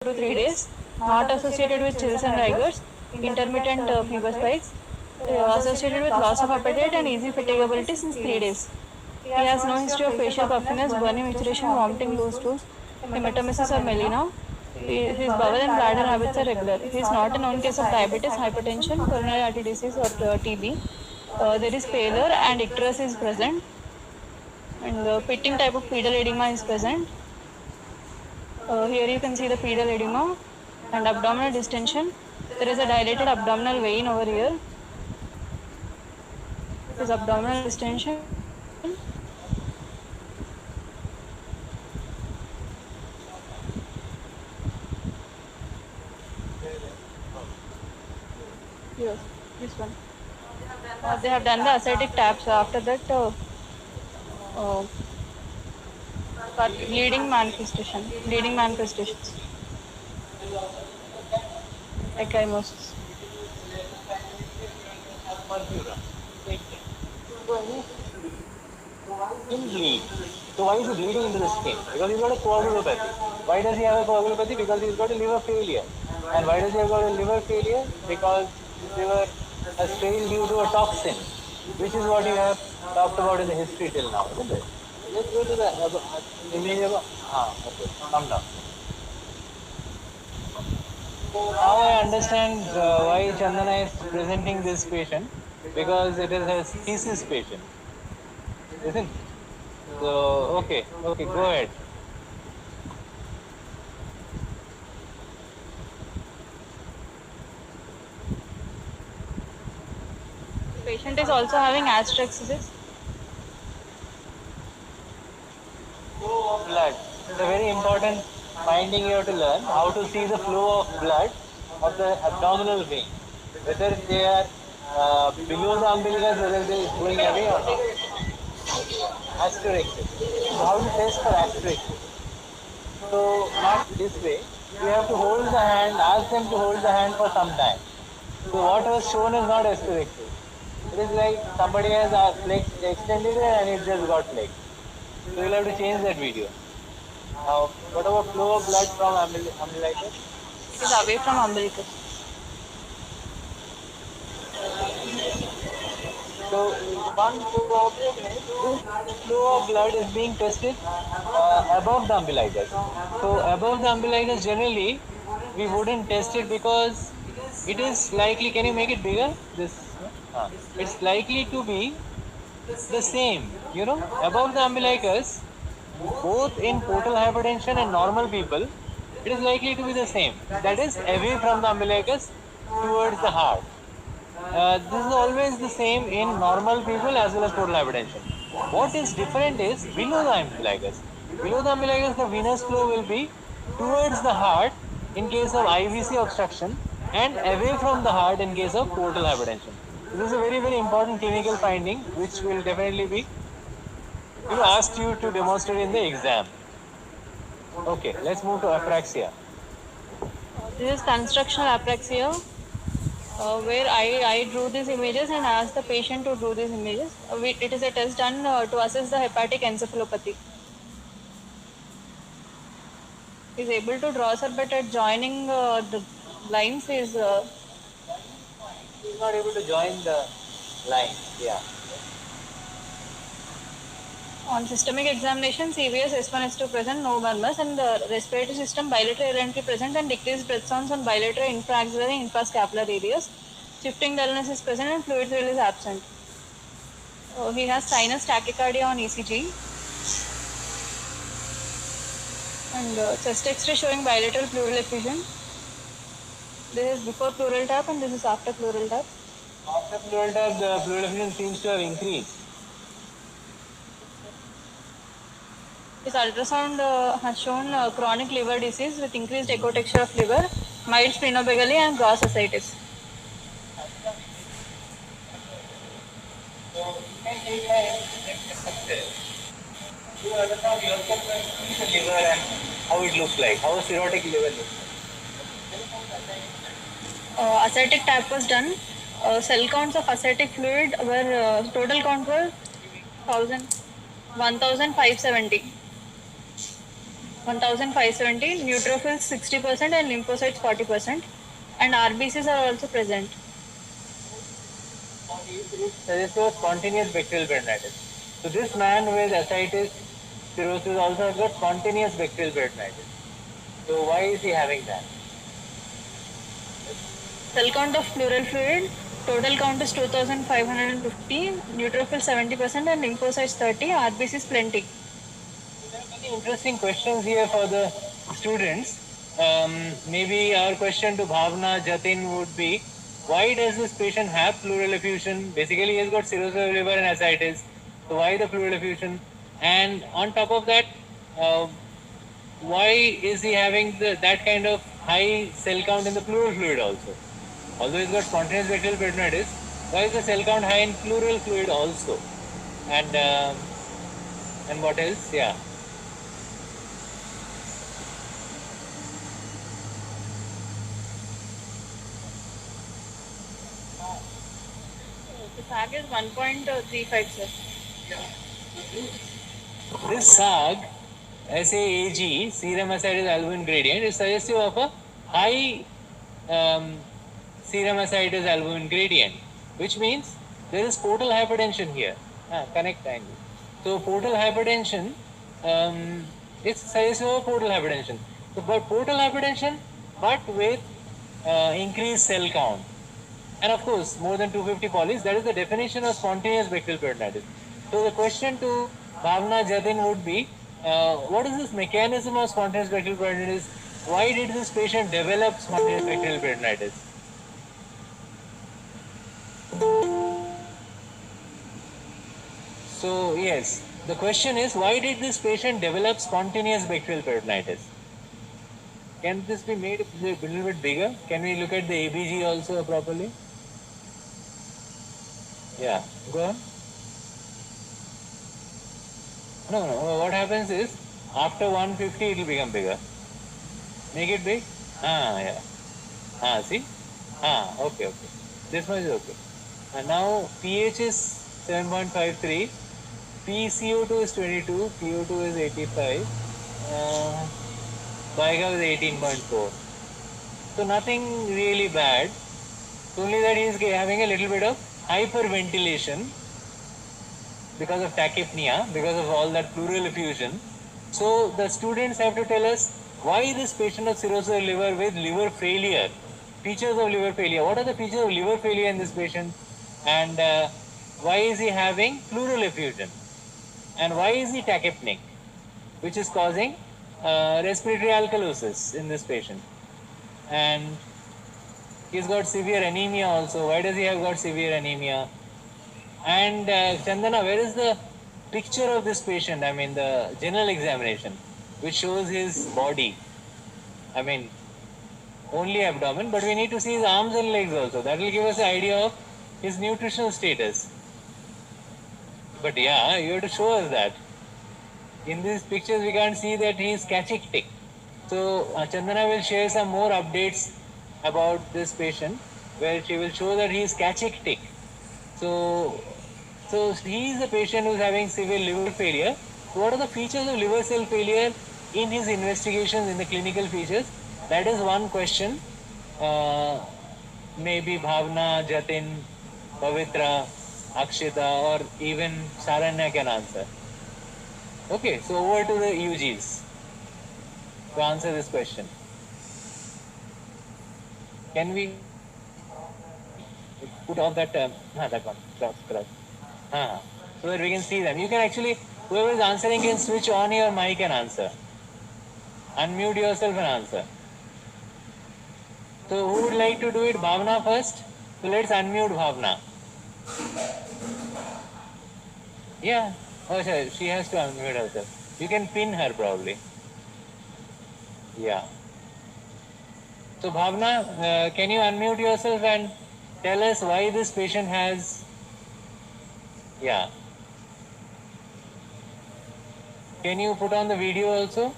to 3 days, not associated with chills and rigors, intermittent fever spikes, associated with loss of appetite and easy fatigability since 3 days. He has no history of facial puffiness, burning, micturition, vomiting, loose stools, hematemesis or melena. His bowel and bladder habits are regular. He is not a known case of diabetes, hypertension, coronary artery disease or TB. There is pallor and icterus is present, and pitting type of pedal edema is present. Here you can see the pedal edema and abdominal distension. There is a dilated abdominal vein over here. This is abdominal distension. Yes, this one. They have done the ascitic taps. After that, bleeding manifestations. Ecchymosis. Bleed. So why is he bleeding into the skin? Because he's got a coagulopathy. Why does he have a coagulopathy? Because he's got a liver failure. And why does he have got a liver failure? Because his liver has failed due to a toxin, which is what you have talked about in the history till now, isn't it? Let's go to the image of okay, come down. Now I understand why Chandana is presenting this patient, because it is a thesis patient, isn't it? So, okay, go ahead. The patient is also having astraxis. Flow of blood. It's a very important finding you have to learn, how to see the flow of blood of the abdominal vein. Whether they are below the umbilicus, whether they are going away or not. Asterixis. So how to test for asterixis? So not this way. You have to hold the hand, ask them to hold the hand for some time. So what was shown is not asterixis. It is like somebody has extended it and it just got flexed. So you'll have to change that video. Now, what about flow of blood from umbilicus? It is away from umbilicus. So one problem is this flow of blood is being tested above the umbilicus. So above the umbilicus generally we wouldn't test it because it is likely, can you make it bigger? It's likely to be the same, above the umbilicus, both in portal hypertension and normal people, it is likely to be the same. That is away from the umbilicus towards the heart. This is always the same in normal people as well as portal hypertension. What is different is below the umbilicus. Below the umbilicus, the venous flow will be towards the heart in case of IVC obstruction and away from the heart in case of portal hypertension. This is a very, very important clinical finding which will definitely be asked you to demonstrate in the exam. Okay, let's move to apraxia. This is constructional apraxia, where I drew these images and asked the patient to draw these images. It is a test done to assess the hepatic encephalopathy. He is able to draw, sir, but at joining the lines is... He's not able to join the line, yeah. On systemic examination, CVS S1, S2 present, no murmurs, and the respiratory system bilateral air entry present and decreased breath sounds on bilateral infraaxillary and infrascapular areas. Shifting dullness is present and fluid thrill is absent. He has sinus tachycardia on ECG. And chest X-ray showing bilateral pleural effusion. This is before pleural tap and this is after pleural tap. After pleural tap, the pleural effusion seems to have increased. His ultrasound has shown chronic liver disease with increased echo texture of liver, mild splenomegaly and gross ascites. You understand yourself and see the liver and how it looks like, how a cirrhotic liver looks like. Ascitic tap was done. Cell counts of ascitic fluid were total count were 1570. 1570, neutrophils 60% and lymphocytes 40%, and RBCs are also present. This was spontaneous bacterial peritonitis. So this man with ascites cirrhosis also has got spontaneous bacterial peritonitis. So why is he having that? Cell count of pleural fluid, total count is 2550, neutrophils 70% and lymphocytes 30, RBCs plenty. There are many interesting questions here for the students. Maybe our question to Bhavna Jatin would be, why does this patient have pleural effusion? Basically, he has got cirrhosis of liver and ascites. So why the pleural effusion? And on top of that, why is he having that kind of high cell count in the pleural fluid also? Although he's got spontaneous bacterial peritonitis, why is the cell count high in pleural fluid also? And what else? Yeah. The SAG is 1.35, sir. This SAG, SAAG, serum ascites albumin gradient, is suggestive of a high serum ascites albumin gradient, which means there is portal hypertension here. Connect angle. So portal hypertension is suggestive of portal hypertension. So, but portal hypertension, but with increased cell count. And of course, more than 250 polys, that is the definition of spontaneous bacterial peritonitis. So the question to Bhavna Jatin would be, what is this mechanism of spontaneous bacterial peritonitis? Why did this patient develop spontaneous bacterial peritonitis? So yes, the question is, why did this patient develop spontaneous bacterial peritonitis? Can this be made a little bit bigger? Can we look at the ABG also properly? Yeah, go on. No, what happens is, after 150 it will become bigger. Make it big? Yeah. See? Okay. This much is okay. And now pH is 7.53, PCO2 is 22, PO2 is 85, BIGAP is 18.4. So nothing really bad. It's only that he is having a little bit of hyperventilation because of tachypnea, because of all that pleural effusion. So the students have to tell us why this patient of cirrhosis of liver with liver failure, features of liver failure. What are the features of liver failure in this patient? And why is he having pleural effusion? And why is he tachypnic, which is causing respiratory alkalosis in this patient? And he's got severe anemia also. Why does he have got severe anemia? And Chandana, where is the picture of this patient? I mean, the general examination, which shows his body. I mean, only abdomen, but we need to see his arms and legs also. That will give us an idea of his nutritional status. But yeah, you have to show us that. In these pictures, we can't see that he is cachectic. So Chandana will share some more updates about this patient, where she will show that he is cachectic. So he is a patient who is having severe liver failure. So what are the features of liver cell failure in his investigations, in the clinical features? That is one question. Maybe Bhavna, Jatin, Pavitra, Akshita, or even Saranya can answer. Okay, so over to the UGs to answer this question. Can we put off that one, cross. So that we can see them. You can actually, whoever is answering can switch on your mic and answer. Unmute yourself and answer. So who would like to do it? Bhavna first? So let's unmute Bhavna. Yeah. Oh, sorry. She has to unmute herself. You can pin her probably. Yeah. So Bhavna, can you unmute yourself and tell us why this patient has... Yeah. Can you put on the video also?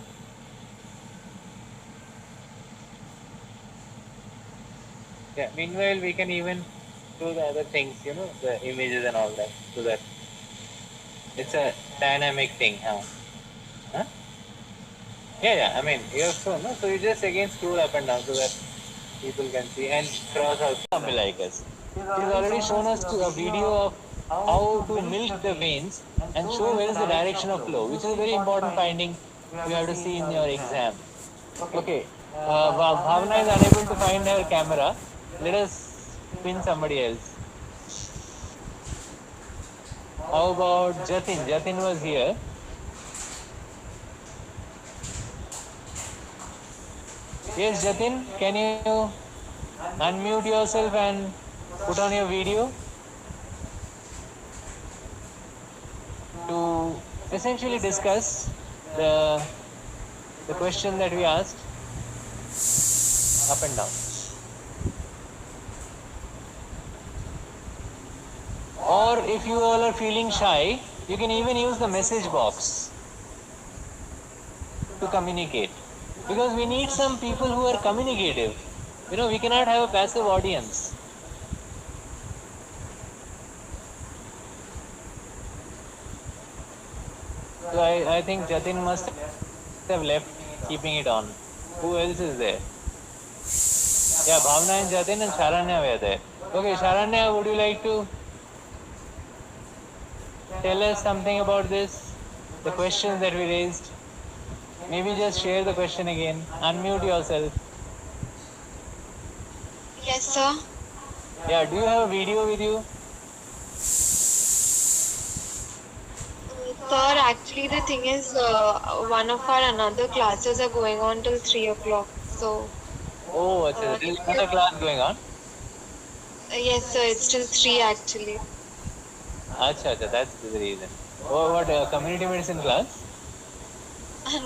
Yeah. Meanwhile, we can even do the other things, the images and all that, so that it's a dynamic thing. Huh? Yeah. I mean, you have shown, no? So you just again scroll up and down so that people can see and cross out umbilicus. He's already shown us a video of how to milk the veins and show where is the direction of flow, which is a very important finding you have to see in your exam. Okay, Bhavna is unable to find her camera. Let us pin somebody else. How about Jatin? Jatin was here. Yes, Jatin, can you unmute yourself and put on your video to essentially discuss the the question that we asked up and down. Or if you all are feeling shy, you can even use the message box to communicate. Because we need some people who are communicative. You know, we cannot have a passive audience. So I think Jatin must have left keeping it on. Who else is there? Yeah, Bhavna and Jatin and Sharanya were there. Okay, Sharanya, would you like to tell us something about this? The questions that we raised? Maybe just share the question again. Unmute yourself. Yes, sir. Yeah, do you have a video with you? Sir, actually, the thing is, one of our another classes are going on till 3 o'clock. So, Oh, there's another class going on. yes, sir, it's till 3 actually. Acha, that's the reason. Oh, what community medicine class?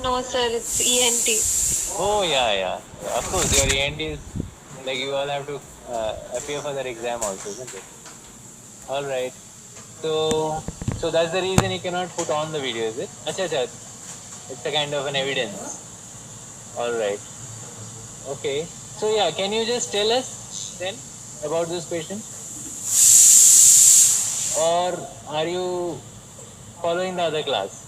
No, sir, it's ENT. Oh, yeah. Of course, your ENT is like you all have to appear for that exam also, isn't it? All right. So that's the reason you cannot put on the video, is it? Acha. It's a kind of an evidence. All right. Okay. So yeah, can you just tell us then about this patient? Or are you following the other class?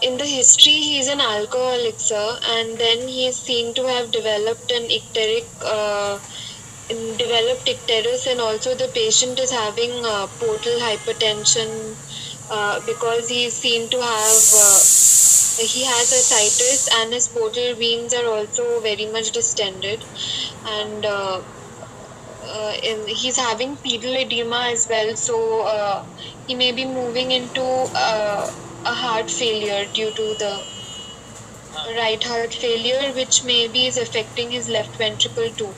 In the history, he's an alcoholic, sir, and then he is seen to have developed an developed icterus, and also the patient is having portal hypertension because he is seen to have he has ascites, and his portal veins are also very much distended, and he's having pedal edema as well, so he may be moving into a heart failure due to the right heart failure, which maybe is affecting his left ventricle too.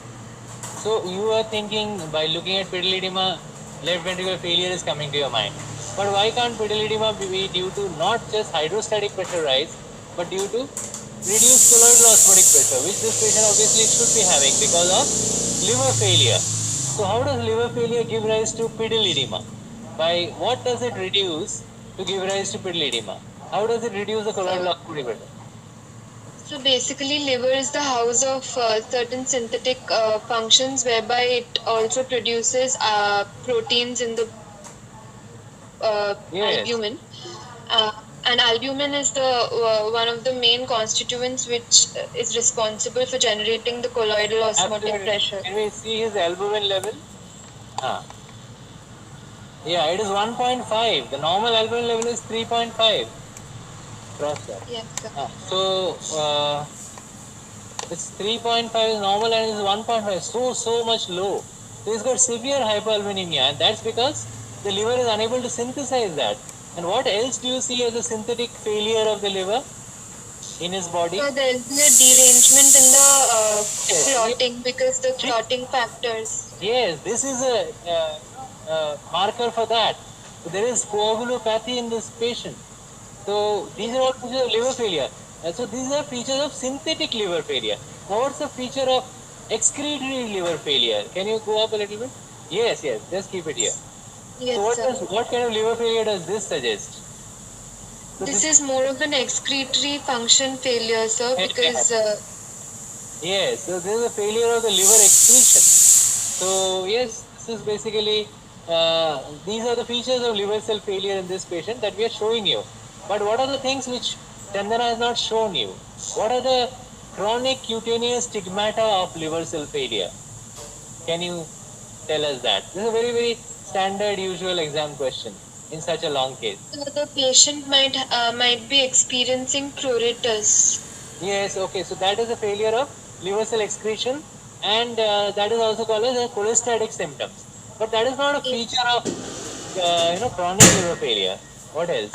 So you are thinking by looking at pedal edema, left ventricular failure is coming to your mind. But why can't pedal edema be due to not just hydrostatic pressure rise, but due to reduced colloidal osmotic pressure, which this patient obviously should be having because of liver failure. So how does liver failure give rise to pedal edema? By what does it reduce to give rise to pedal edema? How does it reduce the colloidal osmotic pressure? So basically, liver is the house of certain synthetic functions, whereby it also produces proteins in the albumin. And albumin is the one of the main constituents which is responsible for generating the colloidal osmotic pressure. Can we see his albumin level? Yeah, it is 1.5. The normal albumin level is 3.5. Cross that. Yes, sir. So it's 3.5 is normal and it is 1.5. So much low. So he's got severe hypoalbuminemia, and that's because the liver is unable to synthesize that. And what else do you see as a synthetic failure of the liver in his body? So there will be a derangement in the clotting because the clotting factors. Yes, this is a marker for that. So there is coagulopathy in this patient. So these are all features of liver failure. So these are features of synthetic liver failure. Now what's the feature of excretory liver failure? Can you go up a little bit? Yes, just keep it here. Yes, So what kind of liver failure does this suggest? So this is more of an excretory function failure, sir, because yes, so this is a failure of the liver excretion. So yes, this is basically these are the features of liver cell failure in this patient that we are showing you. But what are the things which Chandana has not shown you? What are the chronic cutaneous stigmata of liver cell failure? Can you tell us that? This is a very, very standard, usual exam question in such a long case. So the patient might be experiencing pruritus. Yes, okay. So that is a failure of liver cell excretion, and that is also called as a cholestatic symptoms. But that is not a feature of chronic liver failure. What else?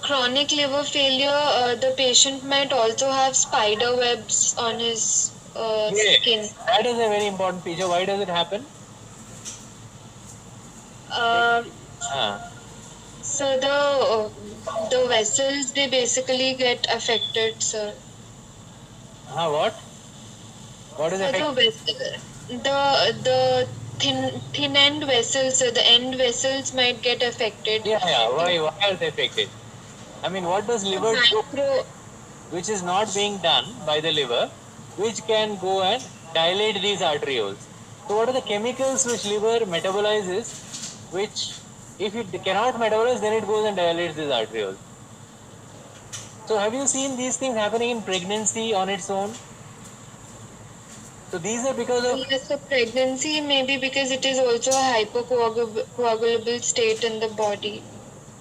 Chronic liver failure, the patient might also have spider webs on his skin. Yes, that is a very important feature. Why does it happen? Uh, Ah, so the vessels, they basically get affected, sir. what? What is So effect? the thin end vessels, so the end vessels might get affected. Yeah. Why are they affected? I mean, what does liver do, Micro, which is not being done by the liver, which can go and dilate these arterioles? So, what are the chemicals which liver metabolizes, which if it cannot metabolize, then it goes and dilates these arterioles? So, have you seen these things happening in pregnancy on its own? So, these are because of yes, the pregnancy maybe because it is also a hypercoagulable state in the body.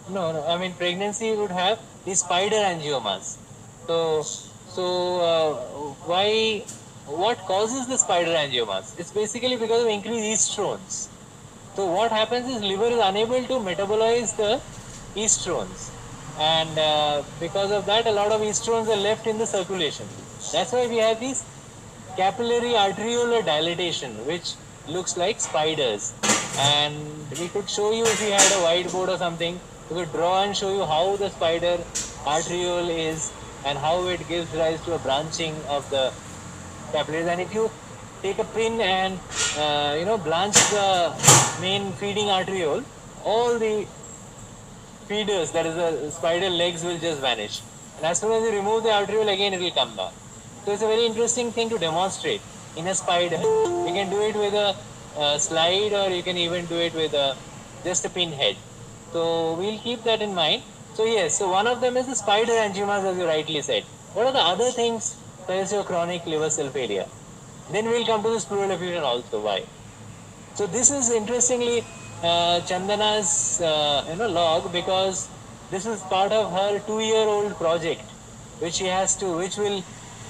no. I mean, pregnancy would have these spider angiomas. Why? What causes the spider angiomas? It's basically because of increased estrogens. So what happens is liver is unable to metabolize the estrogens, and because of that, a lot of estrogens are left in the circulation. That's why we have these capillary arteriolar dilatation, which looks like spiders. And we could show you if we had a whiteboard or something. We could draw and show you how the spider arteriole is and how it gives rise to a branching of the capillaries. And if you take a pin and blanch the main feeding arteriole, all the feeders, that is the spider legs, will just vanish. And as soon as you remove the arteriole, again it will come back. So it's a very interesting thing to demonstrate in a spider. You can do it with a slide, or you can even do it with just a pin head. So we'll keep that in mind. So yes, so one of them is the spider angiomas, as you rightly said. What are the other things that is your chronic liver cell failure? Then we'll come to this pleural effusion also. Why? So this is interestingly Chandana's log, because this is part of her 2-year-old project, which which will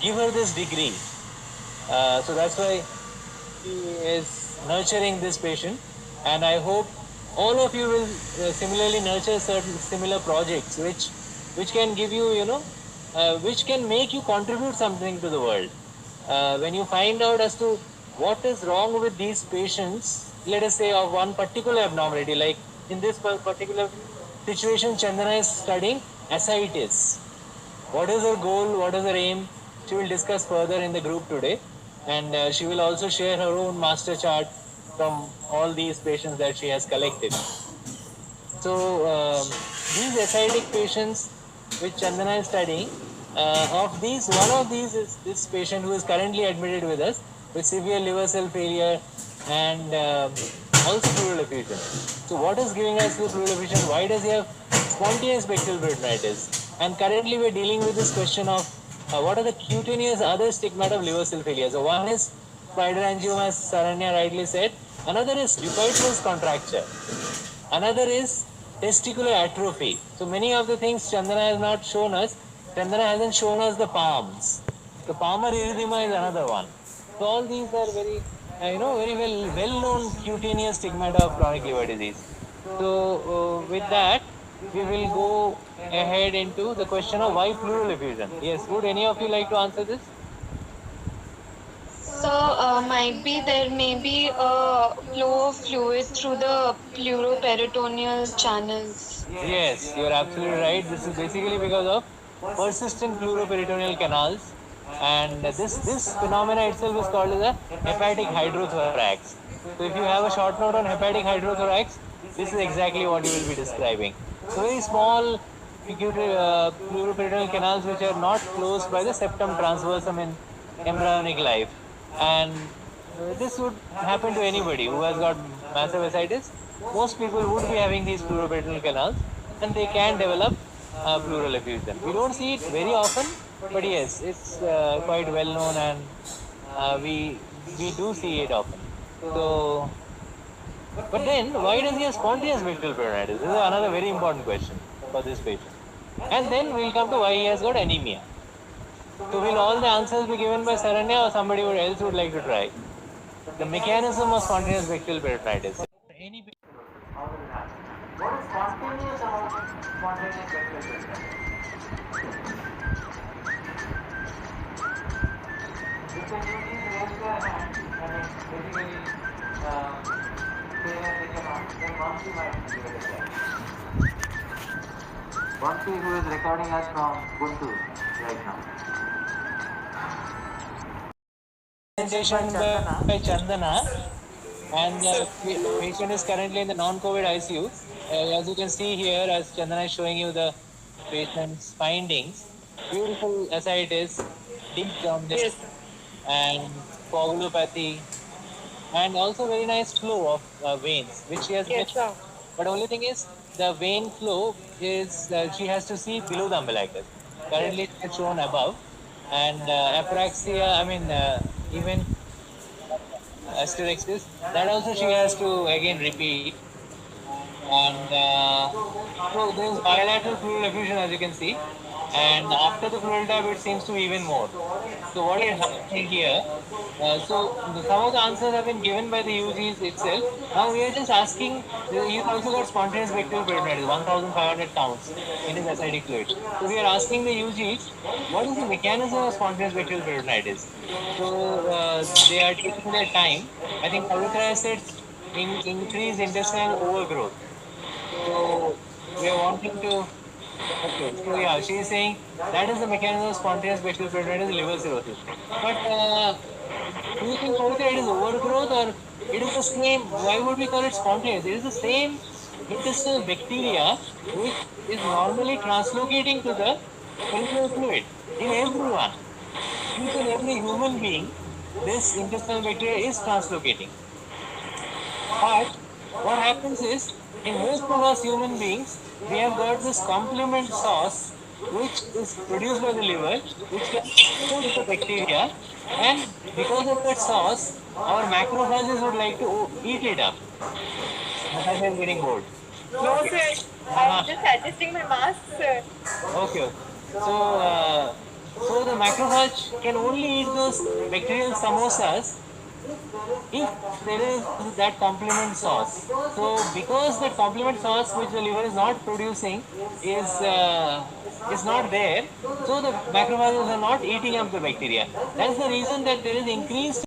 give her this degree. So that's why she is nurturing this patient, and I hope all of you will similarly nurture certain similar projects, which can give you which can make you contribute something to the world. When you find out as to what is wrong with these patients, let us say of one particular abnormality, like in this particular situation, Chandana is studying ascites. What is her goal? What is her aim? She will discuss further in the group today, and she will also share her own master chart from all these patients that she has collected. So these ascitic patients which Chandana is studying, of these, one of these is this patient who is currently admitted with us with severe liver cell failure and also pleural effusion. So what is giving us the pleural effusion? Why does he have spontaneous bacterial peritonitis? And currently we are dealing with this question of what are the cutaneous other stigmata of liver cell failure. So one is spider angioma, as Saranya rightly said. Another is Dupuytren's contracture. Another is testicular atrophy. So many of the things Chandana has not shown us. Chandana hasn't shown us the palms. The palmar erythema is another one. So all these are very, very well-known cutaneous stigmata of chronic liver disease. So with that, we will go ahead into the question of why pleural effusion. Yes, would any of you like to answer this? So might be there may be a flow of fluid through the pleuroperitoneal channels. Yes, you are absolutely right. This is basically because of persistent pleuroperitoneal canals, and this phenomena itself is called as a hepatic hydrothorax. So if you have a short note on hepatic hydrothorax, this is exactly what you will be describing. So very small pleuroperitoneal canals which are not closed by the septum transversum in embryonic life, and this would happen to anybody who has got massive ascites. Most people would be having these pleuroperitoneal canals, and they can develop pleural effusion. We don't see it very often, but yes, it's quite well known, and we do see it often. So, but then why does he have spontaneous bacterial peritonitis? This is another very important question for this patient. And then we'll come to why he has got anemia. So will all the answers be given by Saranya, or somebody else would like to try? The mechanism of spontaneous bacterial peritonitis. Any what is spontaneous about spontaneous bacterial peritonitis? If the newbies raise their hand, I mean, basically, say that they cannot, then Vamsi might give it a try. Vamsi, who is recording us from Guntur right now. Presentation by Chandana, and the patient is currently in the non-COVID ICU. As you can see here, as Chandana is showing you the patient's findings, beautiful ascites, deep jaundice, Yes. and coagulopathy, and also very nice flow of veins, which she has Yes, missed. sir. But only thing is, the vein flow is she has to see below the umbilicus. Currently, it's shown above, and apraxia. I mean, even asterix is that also she has to again repeat. And so there is bilateral pleural effusion, as you can see, and after the pleural tap it seems to be even more. So what is happening here? Some of the answers have been given by the UGs itself. Now we are just asking. He's also got spontaneous bacterial peritonitis, 1,500 counts in his acidic fluid. So we are asking the UGs, what is the mechanism of spontaneous bacterial peritonitis? So they are taking their time. I think Pavitra said increased intestinal overgrowth. So we are wanting to. Okay, so yeah, she is saying that is the mechanism of spontaneous bacterial peritonitis, liver cirrhosis. But do you think whether it is overgrowth or it is the same? Why would we call it spontaneous? It is the same intestinal bacteria which is normally translocating to the peripheral fluid in everyone. Each and every human being, this intestinal bacteria is translocating. But what happens is, in most of us human beings, we have got this complement sauce, which is produced by the liver, which can food the bacteria, and because of that sauce, our macrophages would like to eat it up. Macrophages are getting bored. No, Okay. sir. I'm just adjusting my mask, sir. Okay. So the macrophage can only eat those bacterial samosas if there is that complement sauce. So because that complement sauce which the liver is not producing is not there, so the macrophages are not eating up the bacteria. That's the reason that there is increased.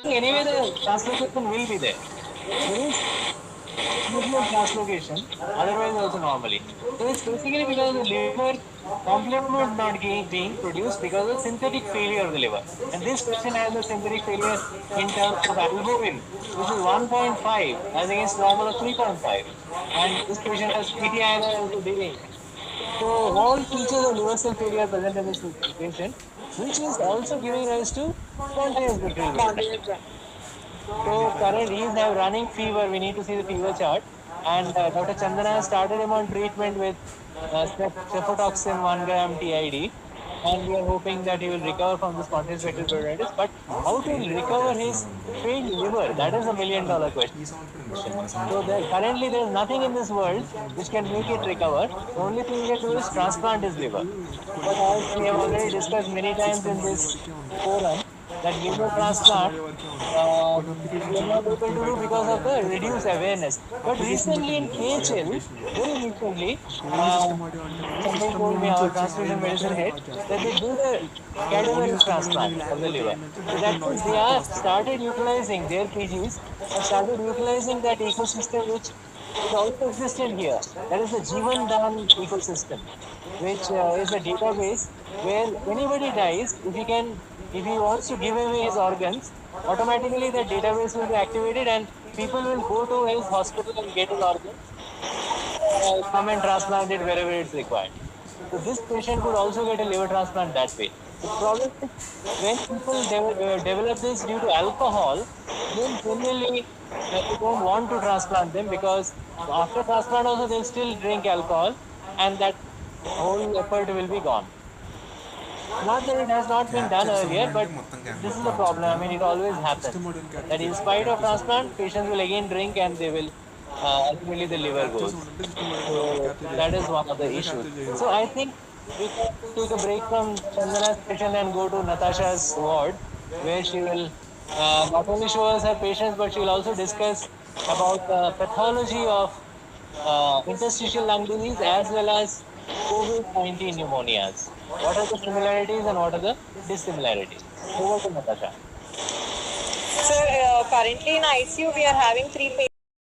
Anyway, the translocation will be there. There is usual translocation, otherwise also normally. So it's basically because the liver complement not being produced because of synthetic failure of the liver. And this patient has a synthetic failure in terms of albumin, which is 1.5 as against normal of 3.5. And this patient has PTI also dealing. So all features of liver cell failure are present in this patient, which is also giving rise to spontaneous bacterial peritonitis. So current he is now running fever. We need to see the fever chart. And Dr. Chandana has started him on treatment with cefotoxin 1 gram TID. And we are hoping that he will recover from this spontaneous bacterial peritonitis. But how to recover his failed liver? That is $1 million question. So currently there is nothing in this world which can make it recover. The only thing we can do is transplant his liver. But as we have already discussed many times in this forum, that liver transplant we are not able to do because of the reduced awareness. But recently in KHL, very recently, somebody told me, our transfusion medicine head, that they do the cadaveric transplant of the liver. So that means they are started utilizing their PGs, have started utilizing that ecosystem which is also existed here. That is the Jeevan Dan ecosystem, which is a database where anybody dies, if he wants to give away his organs, automatically the database will be activated and people will go to his hospital and get his organs, come and transplant it wherever it's required. So this patient could also get a liver transplant that way. The problem is when people develop this due to alcohol, then generally they don't want to transplant them because after transplant also they'll still drink alcohol and that whole effort will be gone. Not that it has not been done earlier, but this is the problem. I mean, it always happens that in spite of transplant, patients will again drink and they will ultimately the liver goes. So that is one of the issues. So I think we can take a break from Chandana's patient and go to Natasha's ward, where she will not only show us her patients, but she will also discuss about the pathology of interstitial lung disease as well as COVID-19 pneumonias. What are the similarities and what are the dissimilarities? Over to Natasha. Sir, currently in ICU, we are having three patients.